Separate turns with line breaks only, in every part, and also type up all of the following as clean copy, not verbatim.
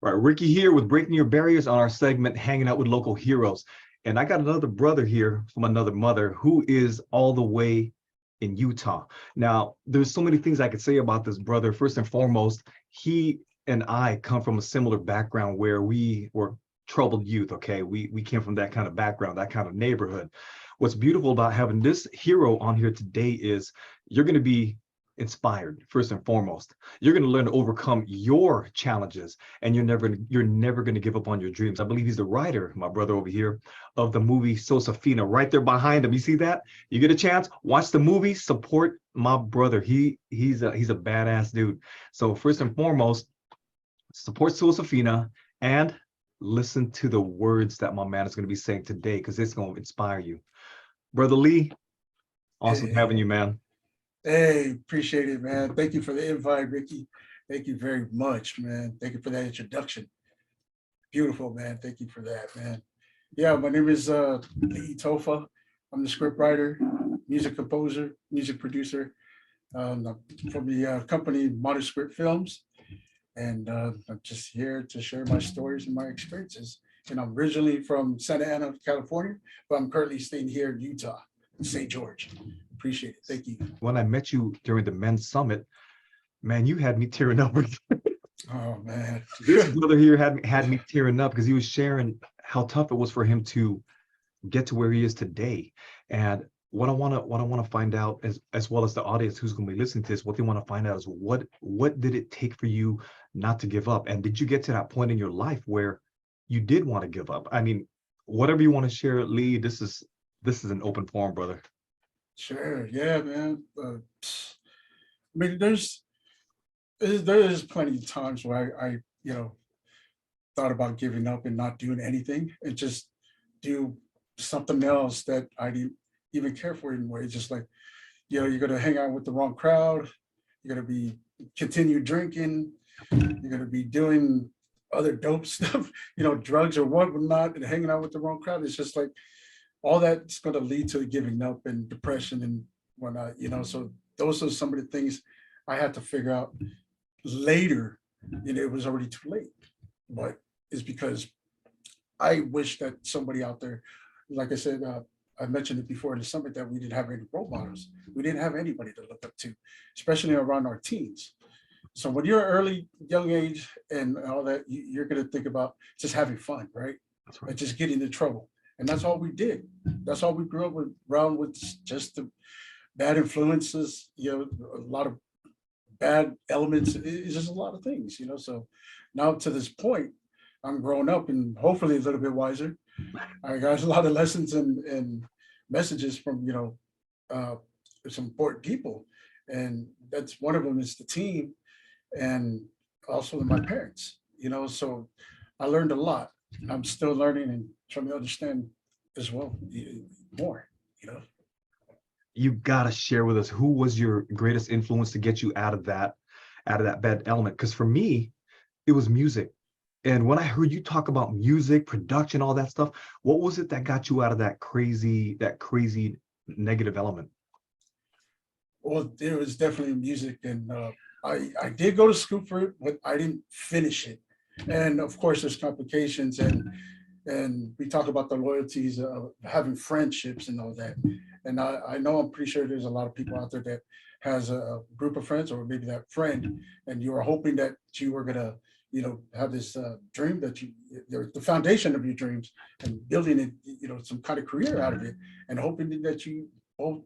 All right, Ricky here with Breaking Your Barriers on our segment, Hanging Out with Local Heroes. And I got another brother here from another mother who is all the way in Utah. Now, there's so many things I could say about this brother. First and foremost, he and I come from a similar background where we were troubled youth, okay? We came from that kind of background, that kind of neighborhood. What's beautiful about having this hero on here today is you're going to be inspired first and foremost. You're going to learn to overcome your challenges, and you're never going to give up on your dreams. I believe he's the writer, my brother over here, of the movie Sosefina, right there behind him. You see that? You get a chance, watch the movie, support my brother. He's a badass dude. So first and foremost, support Sosefina and listen to the words that my man is going to be saying today, because it's going to inspire you. Brother Lii, awesome having you, man.
Hey, appreciate it, man. Thank you for the invite, Ricky. Thank you very much, man. Thank you for that introduction. Beautiful, man. Thank you for that, man. Yeah, my name is Lii Tofa. I'm the script writer, music composer, music producer from the company Modern Script Films. And I'm just here to share my stories and my experiences. And I'm originally from Santa Ana, California, but I'm currently staying here in Utah, in St. George. Appreciate it. Thank you.
When I met you during the men's summit, man, you had me tearing up.
Oh man,
this brother here had me tearing up because he was sharing how tough it was for him to get to where he is today. And what I want to find out, as well as the audience who's going to be listening to this, what they want to find out is what did it take for you not to give up? And did you get to that point in your life where you did want to give up? I mean, whatever you want to share, Lii, this is an open forum, brother.
Sure. Yeah, man. I mean, there is plenty of times where I thought about giving up and not doing anything and just do something else that I didn't even care for anymore. It's just like, you're going to hang out with the wrong crowd. You're going to be continue drinking. You're going to be doing other dope stuff, drugs or whatnot, and hanging out with the wrong crowd. It's just like, all that's going to lead to giving up and depression and whatnot, so those are some of the things I had to figure out later. It was already too late, but it's because I wish that somebody out there, like I said, I mentioned it before in the summit, that we didn't have any role models. We didn't have anybody to look up to, especially around our teens. So when you're young age and all that, you're going to think about just having fun, right?
That's right.
And just getting in trouble. And that's all we did. That's all we grew up with, around with, just the bad influences, a lot of bad elements. It's just a lot of things, So now to this point, I'm growing up and hopefully a little bit wiser. I got a lot of lessons and messages from, some important people. And that's one of them is the team and also my parents, so I learned a lot. I'm still learning and trying to understand as well more,
You gotta share with us, who was your greatest influence to get you out of that bad element? Because for me, it was music. And when I heard you talk about music, production, all that stuff, what was it that got you out of that crazy negative element?
Well, there was definitely music, and I did go to school for it, but I didn't finish it. And of course, there's complications, and we talk about the loyalties of having friendships and all that. And I know, I'm pretty sure there's a lot of people out there that has a group of friends, or maybe that friend, and you were hoping that you were gonna, have this dream that the foundation of your dreams, and building it, some kind of career out of it, and hoping that you both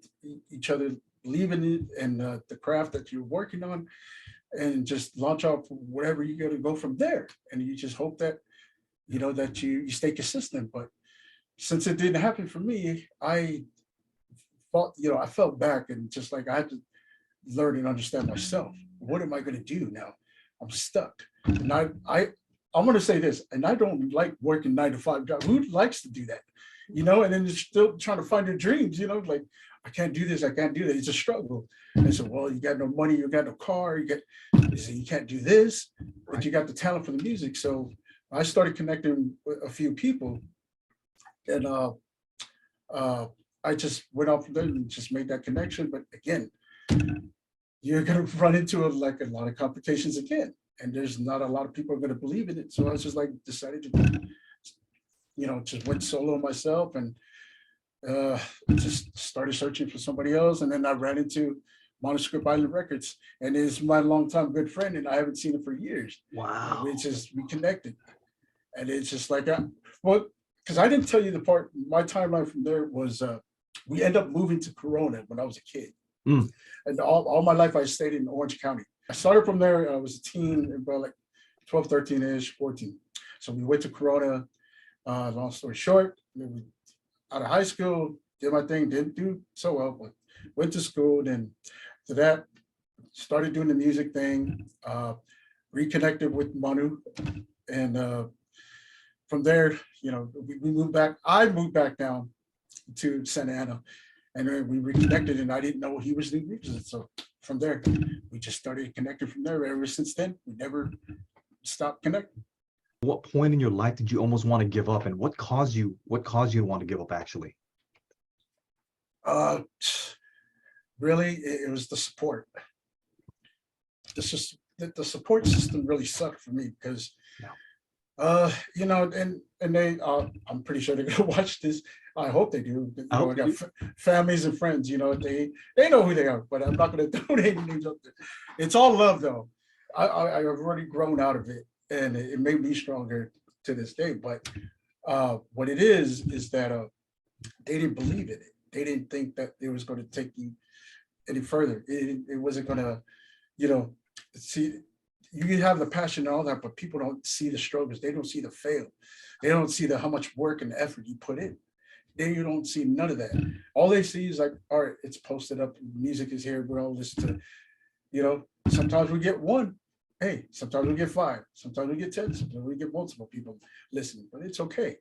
each other believe in it and the craft that you're working on, and just launch off whatever you got to go from there. And you just hope that, that you stay consistent. But since it didn't happen for me, I felt back and just like I had to learn and understand myself. What am I going to do now? I'm stuck. And I'm going to say this, and I don't like working 9-to-5 job. Who likes to do that? And then you're still trying to find your dreams, like, I can't do this, I can't do that. It's a struggle. And so, well, you got no money, you got no car, you can't do this, but you got the talent for the music. So I started connecting with a few people, and I just went off there and just made that connection. But again, you're gonna run into a lot of complications again. and there's not a lot of people are going to believe in it. So I was just like decided to, just went solo myself, and just started searching for somebody else. And then I ran into Manuscript Island Records, and it's my longtime good friend, and I haven't seen him for years.
Wow.
We connected, and it's just like, well, because I didn't tell you the part. My timeline from there was we ended up moving to Corona when I was a kid, and all my life I stayed in Orange County. I started from there. I was a teen, about like 12, 13-ish, 14. So we went to Corona. Long story short, out of high school, did my thing, didn't do so well, but went to school. Then to that, started doing the music thing, reconnected with Manu. And from there, we moved back. I moved back down to Santa Ana, and then we reconnected, and I didn't know he was doing music. So from there, we just started connecting from there. Ever since then, we never stopped connecting.
What point in your life did you almost want to give up, and what caused you to want to give up actually?
Really, it was the support. The support system really sucked for me because, and they, I'm pretty sure they're gonna watch this. I hope they do. I got families and friends. They know who they are, but I'm not gonna donate names up there. It's all love, though. I've already grown out of it, and it made me stronger to this day. But what it is that they didn't believe in it. They didn't think that it was going to take you any further. It wasn't going to, see, you have the passion and all that, but people don't see the struggles. They don't see the fail. They don't see how much work and effort you put in. Then you don't see none of that. All they see is like, all right, it's posted up, music is here, we're all listening to, sometimes we get one. Hey, sometimes we get 5, sometimes we get 10, sometimes we get multiple people listening, but it's okay.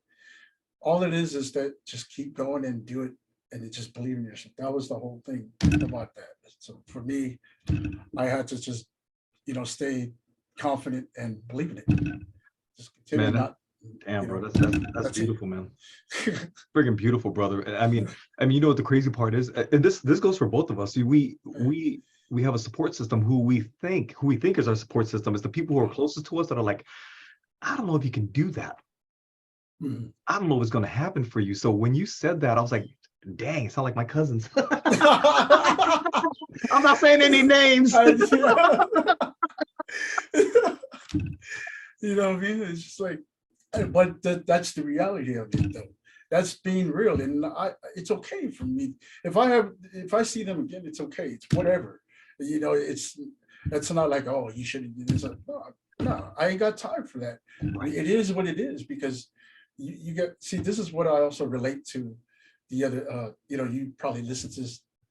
All it is that just keep going and do it, and it just believe in yourself. That was the whole thing about that. So for me, I had to just, stay confident and believe in it. Just continue.
Man, damn, bro, that's beautiful, man. Friggin' beautiful, brother. I mean, you know what the crazy part is, and this goes for both of us. See, we have a support system who we think is our support system is the people who are closest to us that are like, I don't know if you can do that. I don't know what's going to happen for you. So when you said that, I was like, dang, it sounds like my cousins. I'm not saying any names.
You know what I mean? It's just like, but that's the reality of it, though. That's being real, and it's okay for me. If I see them again, it's okay. It's whatever. It's not like, oh, you shouldn't do this. No, I ain't got time for that. Right. It is what it is, because you see, this is what I also relate to the other, you probably listen to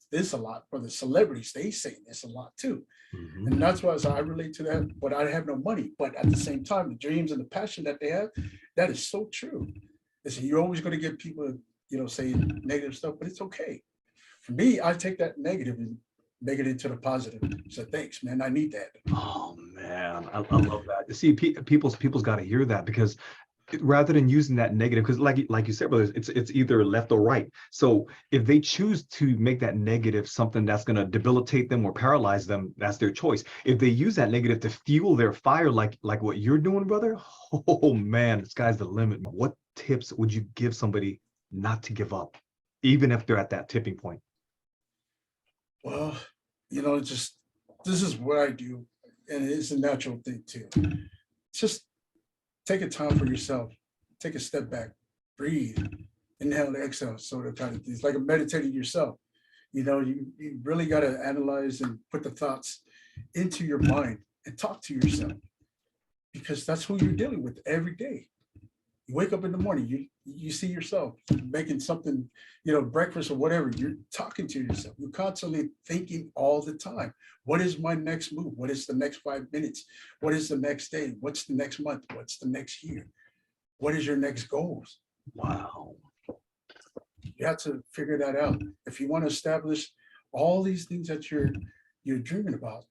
this a lot, for the celebrities, they say this a lot too. And that's why I relate to that, but I have no money. But at the same time, the dreams and the passion that they have, that is so true. Listen, you're always going to get people, saying negative stuff, but it's okay. For me, I take that negative and make it into the positive. So thanks, man. I need that.
Oh man, I love that. See, people's got to hear that, because rather than using that negative, because like you said, brothers, it's either left or right. So if they choose to make that negative something that's going to debilitate them or paralyze them, that's their choice. If they use that negative to fuel their fire, like what you're doing, brother, oh man, the sky's the limit. What tips would you give somebody not to give up, even if they're at that tipping point?
Well, this is what I do, and it's a natural thing too. Just take a time for yourself. Take a step back, breathe, inhale and exhale, sort of kind of thing. It's like a meditating yourself. You really got to analyze and put the thoughts into your mind and talk to yourself, because that's who you're dealing with every day. You wake up in the morning, you see yourself making something, breakfast or whatever. You're talking to yourself. You're constantly thinking all the time. What is my next move? What is the next 5 minutes? What is the next day? What's the next month? What's the next year? What is your next goals?
Wow.
You have to figure that out. If you want to establish all these things that you're dreaming about,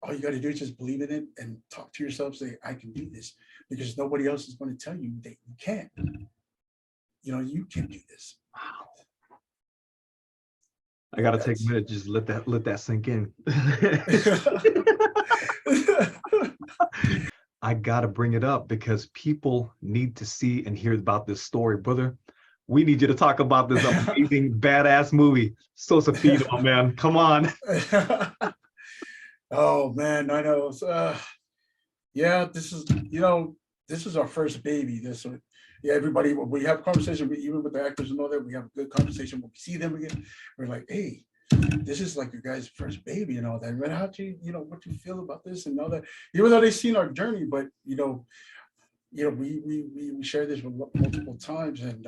all you got to do is just believe in it and talk to yourself, say, I can do this, because nobody else is going to tell you that you can't. You can do this.
Wow. I got to take a minute, just let that sink in. I gotta bring it up because people need to see and hear about this story, brother. We need you to talk about this amazing, badass movie, Sosefina, man. Come on.
Oh man, I know. Yeah, this is, this is our first baby. Yeah, everybody, when we have conversation, even with the actors and all that, we have a good conversation. When we see them again, we're like, hey, this is like your guys' first baby and all that. But how do what do you feel about this and all that? Even though they've seen our journey, but we share this with multiple times, and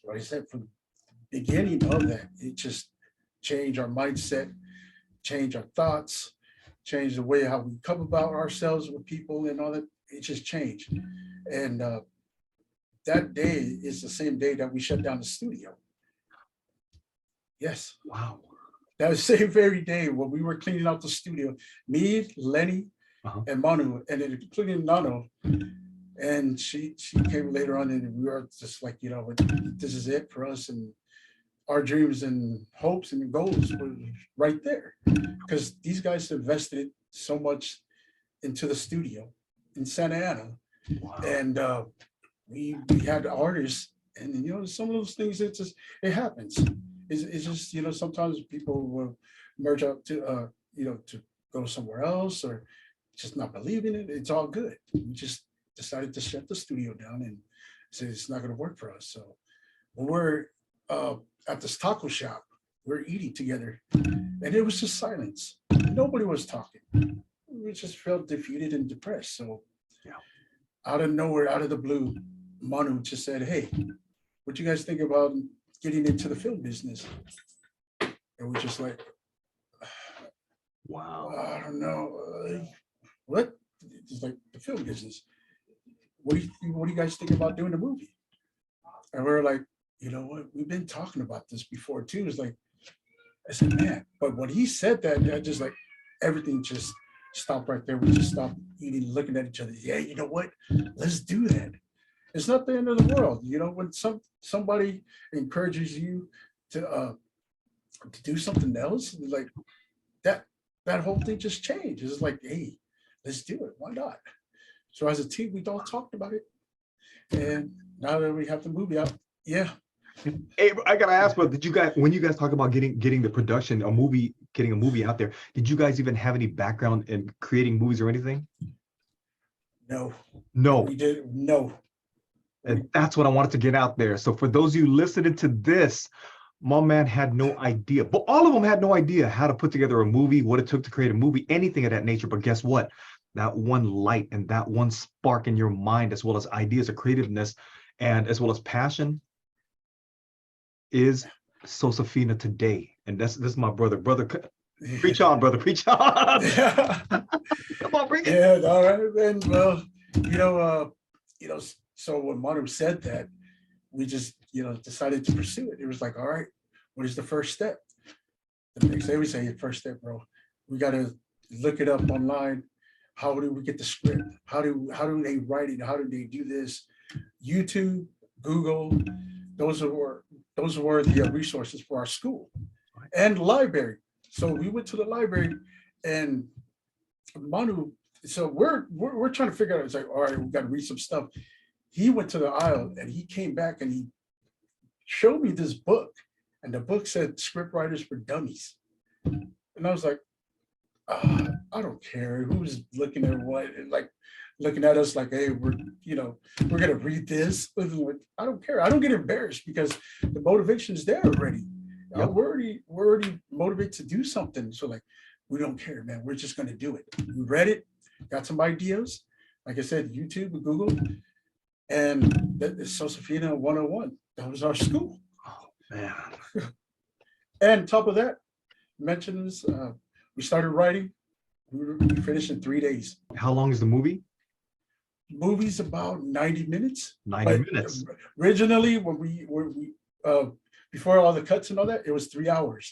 like I said, from the beginning of that, it just changed our mindset, changed our thoughts, changed the way how we come about ourselves with people and all that. It just changed. And that day is the same day that we shut down the studio. Yes.
Wow.
That was the same very day when we were cleaning out the studio. Me, Lenny, and Manu, and then including Nano. And she came later on, and we were just like, this is it for us. And our dreams and hopes and goals were right there. Because these guys invested so much into the studio in Santa Ana.
Wow.
And we had artists, and some of those things, it happens. It's just, sometimes people will merge up to to go somewhere else or just not believe in it. It's all good. We just decided to shut the studio down and say it's not going to work for us. So when we're at this taco shop, we're eating together, and it was just silence. Nobody was talking. We just felt defeated and depressed. So out of nowhere, out of the blue, Manu just said, hey, what do you guys think about getting into the film business? And we're just like,
wow,
I don't know. What? It's like the film business. What do you guys think about doing a movie? And we were like, you know what? We've been talking about this before too. It's like, I said, man. But when he said that, I just like, everything just stopped right there. We just stopped eating, looking at each other. Yeah, you know what? Let's do that. It's not the end of the world. When somebody encourages you to do something else, like that whole thing just changed. It's like, hey, let's do it. Why not? So as a team, we all talked about it. And now that we have the movie out, yeah.
Hey, I gotta ask, but did you guys, when you guys talk about getting the production, getting a movie out there, did you guys even have any background in creating movies or anything?
No.
We
did. No.
And that's what I wanted to get out there. So for those of you listening to this, my man had no idea, but all of them had no idea how to put together a movie, what it took to create a movie, anything of that nature. But guess what? That one light and that one spark in your mind, as well as ideas of creativeness and as well as passion, is Sosefina today. And this is my brother. Preach on, brother. Preach on. Come on, bring it.
Yeah, all right. And well, so when Manu said that, we just, decided to pursue it. It was like, all right, what is the first step? The next day we say, first step, bro. We got to look it up online. How do we get the script? How do they write it? How do they do this? YouTube, Google, those were the resources for our school and library. So we went to the library, and Manu. So we're trying to figure out. It's like, all right, we got to read some stuff. He went to the aisle and he came back and he showed me this book, and the book said "Script Writers for Dummies," and I was like, I don't care who's looking at what, and like looking at us like, hey, we're gonna read this. I don't care. I don't get embarrassed because the motivation is there already. Yep. We're already motivated to do something. So like, we don't care, man. We're just gonna do it. We read it, got some ideas. Like I said, YouTube and Google, and that is Sosefina 101. That was our school.
Oh man.
And top of that, mentions we started writing. We finished in 3 days.
How long is the movie?
Movie's about 90 minutes.
90 minutes.
Originally, when we before all the cuts and all that, it was 3 hours.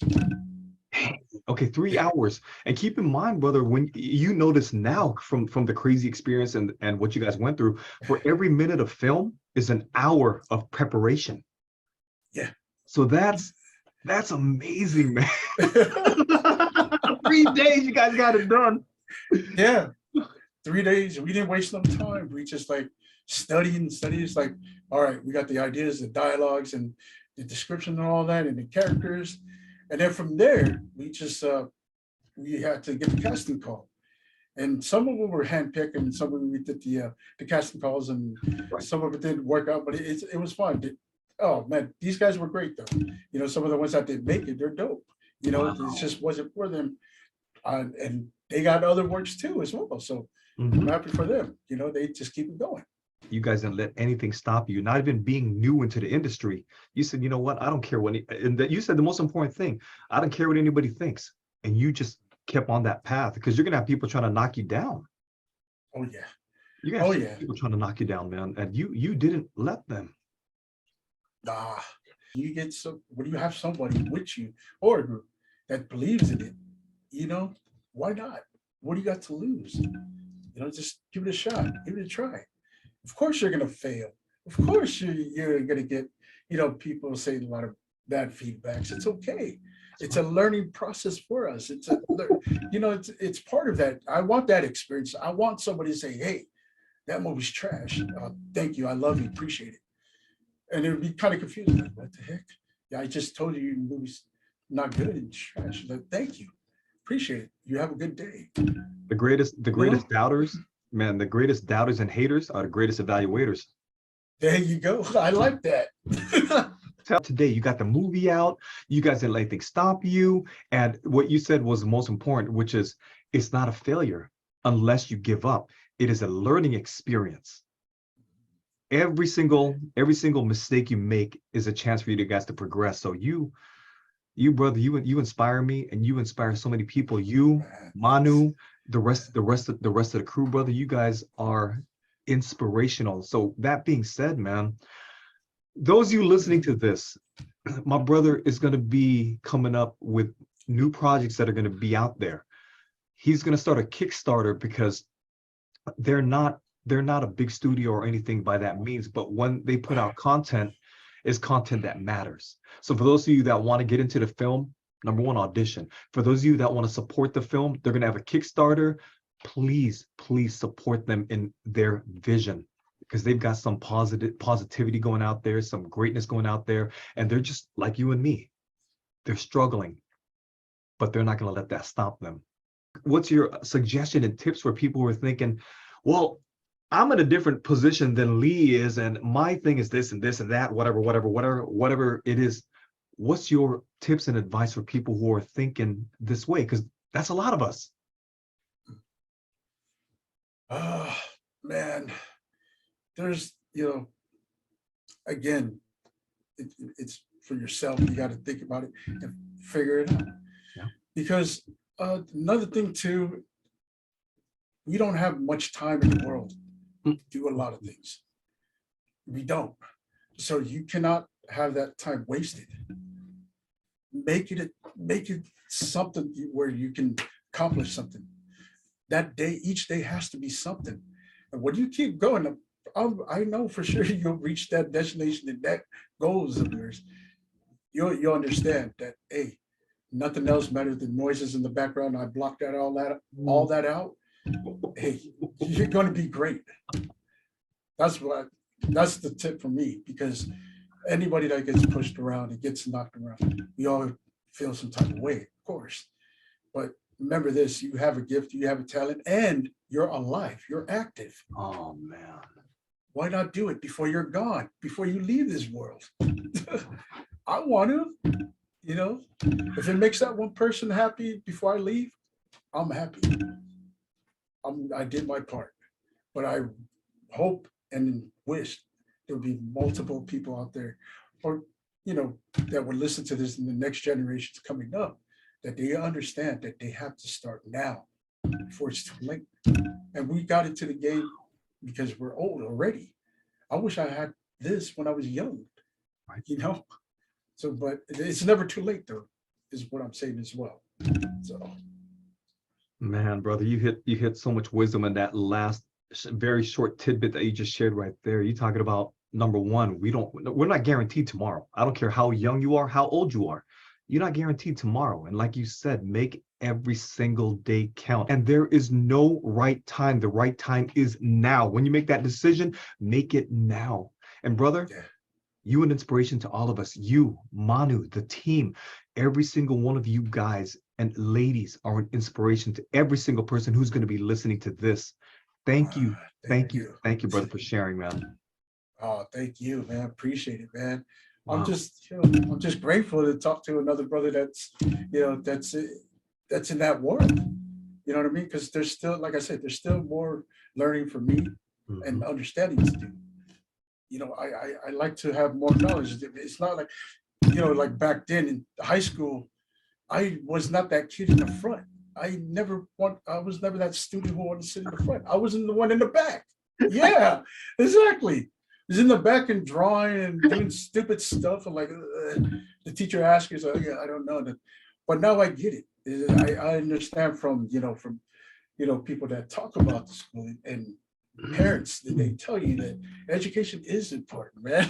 Okay, 3 hours. And keep in mind, brother, when you notice now from the crazy experience and what you guys went through, for every minute of film is an hour of preparation.
Yeah.
So that's amazing, man. 3 days, you guys got it done.
Yeah. 3 days, we didn't waste no time. We just like study and study. It's like, all right, we got the ideas, the dialogues, and the description and all that, and the characters. And then from there, we had to get the casting call. And some of them were handpicked, and some of them we did the casting calls, and
Right.
some of it didn't work out, but it was fun. Oh man, these guys were great though. You know, some of the ones that didn't make it, they're dope. You know,
Wow.
it just wasn't for them. And they got other works too as well. So I'm
Mhm.
happy for them. You know, they just keep it going.
You guys didn't let anything stop you, not even being new into the industry. You said, you know what, I don't care what, and that you said the most important thing, I don't care what anybody thinks. And you just kept on that path, because you're gonna have people trying to knock you down.
Oh yeah.
You're gonna
Oh
have
yeah.
people trying to knock you down, man. And you didn't let them.
Nah. When you have somebody with you or a group that believes in it, you know, why not? What do you got to lose? You know, just give it a shot, give it a try. Of course you're gonna fail. Of course you're gonna get, you know, people say a lot of bad feedbacks. It's okay. It's a learning process for us. You know, it's part of that. I want that experience. I want somebody to say, hey, that movie's trash. Thank you. I love you. Appreciate it. And it would be kind of confusing. Like, what the heck? Yeah, I just told you your movie's not good and trash. Like, thank you. Appreciate it. You have a good day.
The greatest
You know?
doubters, man, the greatest doubters and haters are the greatest evaluators.
There you go. I like that.
Today, you got the movie out, you guys didn't let anything stop you. And what you said was the most important, which is it's not a failure unless you give up. It is a learning experience. Every single mistake you make is a chance for you guys to progress. So you brother, you inspire me, and you inspire so many people. You,
Man,
Manu, the rest of the crew, brother, you guys are inspirational. So that being said, man, those of you listening to this, my brother is going to be coming up with new projects that are going to be out there. He's going to start a Kickstarter, because they're not a big studio or anything by that means, but when they put out content, is content that matters. So for those of you that want to get into the film, number one, audition. For those of you that want to support the film, they're going to have a Kickstarter. Please support them in their vision, because they've got some positivity going out there, some greatness going out there, and they're just like you and me. They're struggling, but they're not going to let that stop them. What's your suggestion and tips for people who are thinking, well, I'm in a different position than Lii is, and my thing is this and this and that, whatever it is. What's your tips and advice for people who are thinking this way? Because that's a lot of us.
Oh, man. There's, you know, again, it's for yourself. You got to think about it and figure it out.
Yeah.
Because another thing too, we don't have much time in the world to do a lot of things. We don't. So you cannot have that time wasted. Make it something where you can accomplish something. That day, each day has to be something. And when you keep going, I know for sure you'll reach that destination and that goals of yours. You'll understand that, hey, nothing else matters than noises in the background. I blocked that all that out. Hey, you're going to be great. That's the tip for me, because anybody that gets pushed around and gets knocked around, we all feel some type of way, of course. But remember this, you have a gift, you have a talent, and you're alive, you're active.
Oh man.
Why not do it before you're gone, before you leave this world? I want to, you know, if it makes that one person happy before I leave, I'm happy. I did my part, but I hope and wish there would be multiple people out there, or, you know, that would listen to this in the next generations coming up, that they understand that they have to start now before it's too late. And we got into the game because we're old already. I wish I had this when I was young,
Right.
you know? So, but it's never too late though, is what I'm saying as well. So.
Man, brother, you hit so much wisdom in that last very short tidbit that you just shared right there. You talking about, number one, we're not guaranteed tomorrow. I don't care how young you are, how old you are. You're not guaranteed tomorrow. And like you said, make every single day count. And there is no right time. The right time is now. When you make that decision, make it now. And brother,
Yeah.
you an inspiration to all of us. You, Manu, the team, every single one of you guys and ladies are an inspiration to every single person who's going to be listening to this. Thank you.
Thank you.
Thank you, brother, for sharing, man.
Oh, thank you, man. Appreciate it, man.
Wow.
I'm just grateful to talk to another brother that's, that's in that world. You know what I mean? Because there's still, like I said, there's still more learning for me and understanding to do. I like to have more knowledge. It's not like, like back then in high school, I was not that kid in the front. I was never that student who wanted to sit in the front. I was the one in the back. Yeah, exactly. I was in the back and drawing and doing stupid stuff. And like the teacher asked me, so yeah, I don't know. But now I get it. I understand from people that talk about the school and parents that they tell you that education is important, man.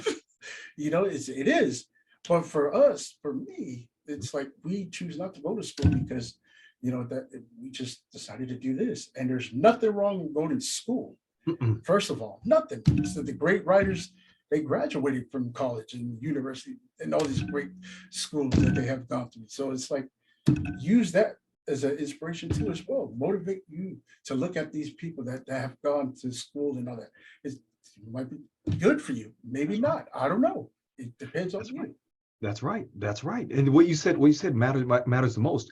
It is. But for us, for me, it's like we choose not to go to school because that we just decided to do this. And there's nothing wrong with going to school. First of all, nothing. So the great writers, they graduated from college and university and all these great schools that they have gone through. So it's like, use that as an inspiration too as well. Motivate you to look at these people that have gone to school and all that. It might be good for you, maybe not. I don't know. It depends on you.
That's right. That's right. And what you said matters the most.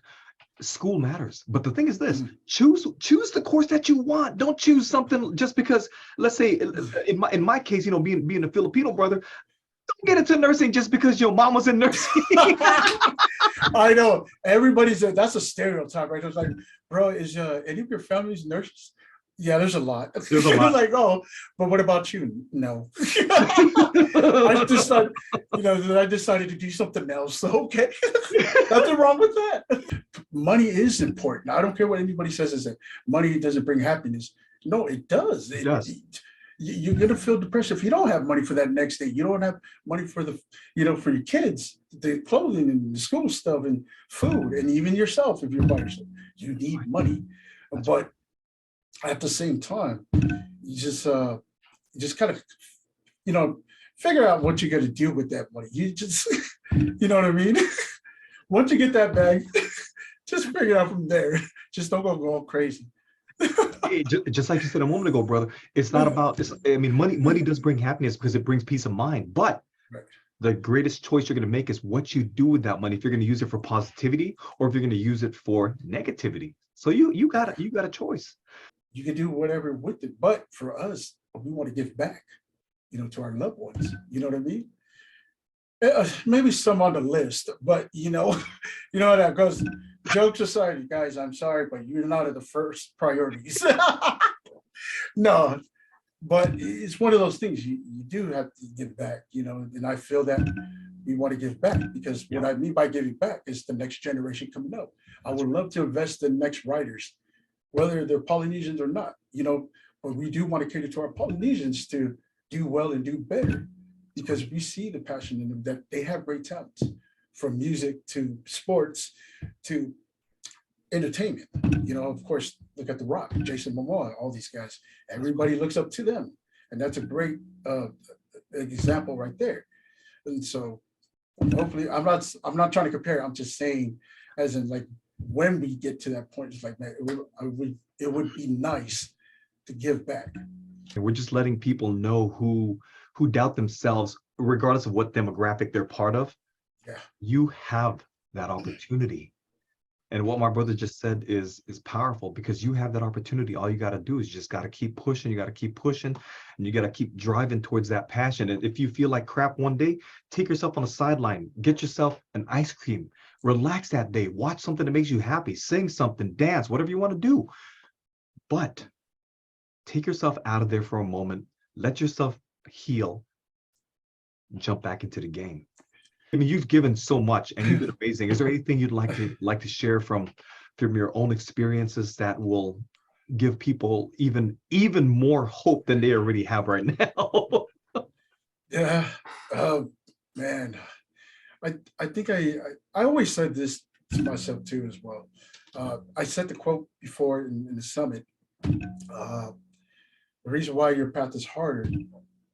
School matters, but the thing is this: choose the course that you want. Don't choose something just because. Let's say, in my case, being a Filipino brother, don't get into nursing just because your mom was in nursing.
I know everybody's that's a stereotype, right? It's like, bro, is any of your family's nurses? Yeah, there's a lot.
There's a lot.
Like, oh, but what about you? No. I decided to do something else. So, okay, nothing wrong with that. Money is important. I don't care what anybody says. Is that money doesn't bring happiness? No, it does.
It does.
You're gonna feel depressed if you don't have money for that next day. You don't have money for for your kids, the clothing and the school stuff and food, and even yourself if you're by yourself. You need money, but at the same time, you just kind of, figure out what you're going to do with that money. You just, you know what I mean? Once you get that bag, just figure it out from there. Just don't go crazy.
Just like you said a moment ago, brother, it's not about this. I mean, money does bring happiness because it brings peace of mind, but the greatest choice you're going to make is what you do with that money. If you're going to use it for positivity or if you're going to use it for negativity. So you got a choice.
You can do whatever with it, but for us, we want to give back, to our loved ones. You know what I mean? Maybe some on the list, but how that goes. Jokes aside, guys, I'm sorry, but you're not at the first priorities. No, but it's one of those things you do have to give back, and I feel that we want to give back because what I mean by giving back is the next generation coming up. I would love to invest in next writers, whether they're Polynesians or not, but we do want to cater to our Polynesians to do well and do better because we see the passion in them that they have great talents, from music to sports to entertainment. Of course, look at The Rock, Jason Momoa, all these guys. Everybody looks up to them, and that's a great example right there. And so, hopefully, I'm not trying to compare. I'm just saying, as in like when we get to that point, it's like, man, it would be nice to give back.
And we're just letting people know who doubt themselves, regardless of what demographic they're part of.
Yeah,
you have that opportunity. And what my brother just said is powerful because you have that opportunity. All you got to do is you just got to keep pushing. You got to keep pushing and you got to keep driving towards that passion. And if you feel like crap one day, take yourself on a sideline, get yourself an ice cream, relax that day, watch something that makes you happy, sing something, dance, whatever you want to do. But take yourself out of there for a moment, let yourself heal, jump back into the game. I mean, you've given so much and you've been amazing. Is there anything you'd like to share from your own experiences that will give people even more hope than they already have right now?
Yeah, man, I think I always said this to myself too as well. I said the quote before in the summit. The reason why your path is harder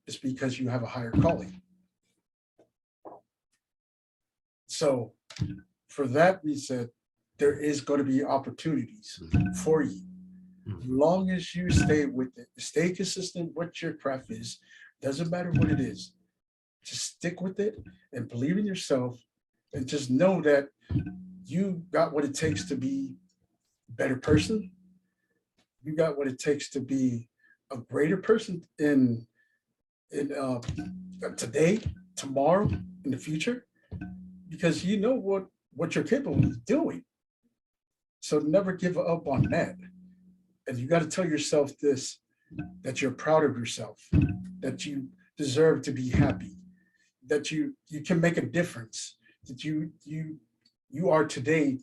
is because you have a higher calling. So for that reason, there is going to be opportunities for you. As long as you stay with it, stay consistent what your craft is, doesn't matter what it is. Just stick with it and believe in yourself and just know that you got what it takes to be a better person. You got what it takes to be a greater person in today, tomorrow, in the future, because you know what you're capable of doing. So never give up on that. And you got to tell yourself this, that you're proud of yourself, that you deserve to be happy, that you can make a difference, that you are today,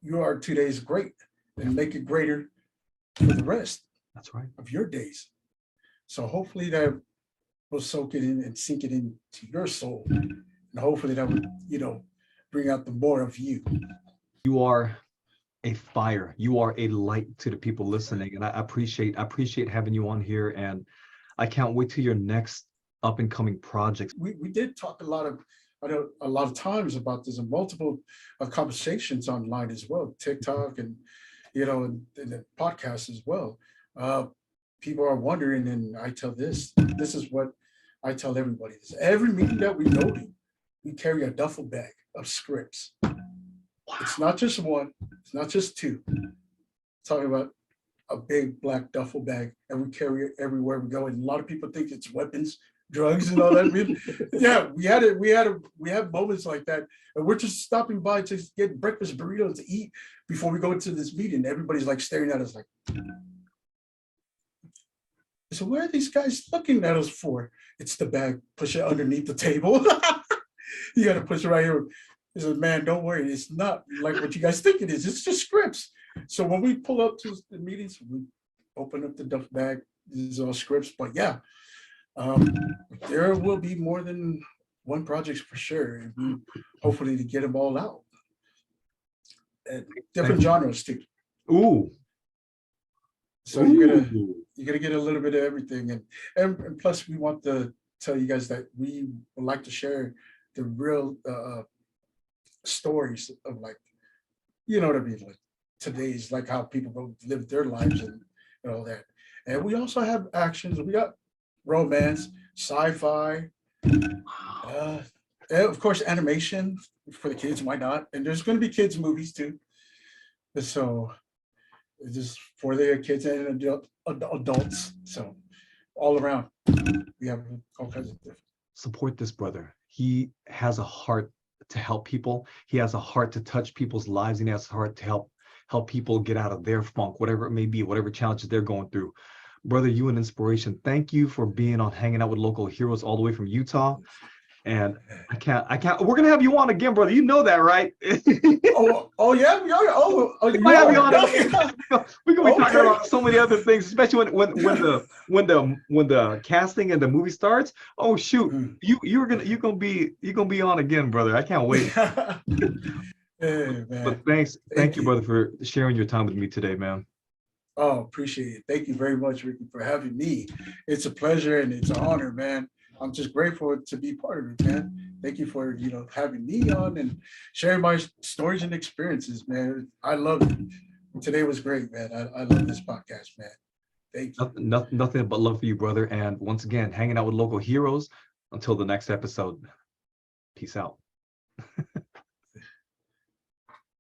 you are today's great, and make it greater for the rest.
That's right.
Of your days. So hopefully that will soak it in and sink it into your soul, and hopefully that would, bring out the more of you.
You are a fire. You are a light to the people listening, and I appreciate having you on here, and I can't wait to your next up and coming projects.
We did talk a lot of times about this and multiple conversations online as well, TikTok and and the podcast as well. People are wondering, and I tell this is what I tell everybody. This every meeting that we go to, we carry a duffel bag of scripts. Wow. It's not just one, it's not just two. Talking about a big black duffel bag, and we carry it everywhere we go. And a lot of people think it's weapons, drugs, and all that. Yeah, we have moments like that, and we're just stopping by to get breakfast burritos to eat before we go into this meeting. Everybody's like staring at us like, so what are these guys looking at us for? It's the bag. Push it underneath the table. You got to push it right here. He says, man, don't worry. It's not like what you guys think it is. It's just scripts. So when we pull up to the meetings, we open up the duffel bag. These are all scripts. But yeah, there will be more than one project for sure. And we hopefully to get them all out. And different genres too.
Ooh.
So you're gonna get a little bit of everything, and plus we want to tell you guys that we would like to share the real stories of, like, what I mean, like today's, like how people go live their lives and all that. And we also have actions. We got romance, sci-fi, and of course animation for the kids. Why not? And there's going to be kids movies too. So it's just for the kids and adults. So all around, we have all kinds of different.
Support this brother. He has a heart to help people. He has a heart to touch people's lives, and he has a heart to help people get out of their funk, whatever it may be, whatever challenges they're going through. Brother, you an inspiration. Thank you for being on Hanging Out with Local Heroes all the way from Utah. And I can't, we're going to have you on again, brother. You know that, right?
Yeah. You
might have you on. We're going to be talking about so many other things, especially when the casting and the movie starts. Oh shoot. You're going to be on again, brother. I can't wait.
Hey, man.
But thank you, brother, for sharing your time with me today, man.
Oh, appreciate it. Thank you very much, Ricky, for having me. It's a pleasure and it's an honor, man. I'm just grateful to be part of it, man. Thank you for, having me on and sharing my stories and experiences, man. I love it. Today was great, man. I love this podcast, man. Thank you.
Nothing but love for you, brother. And once again, Hanging Out with Local Heroes. Until the next episode. Peace out.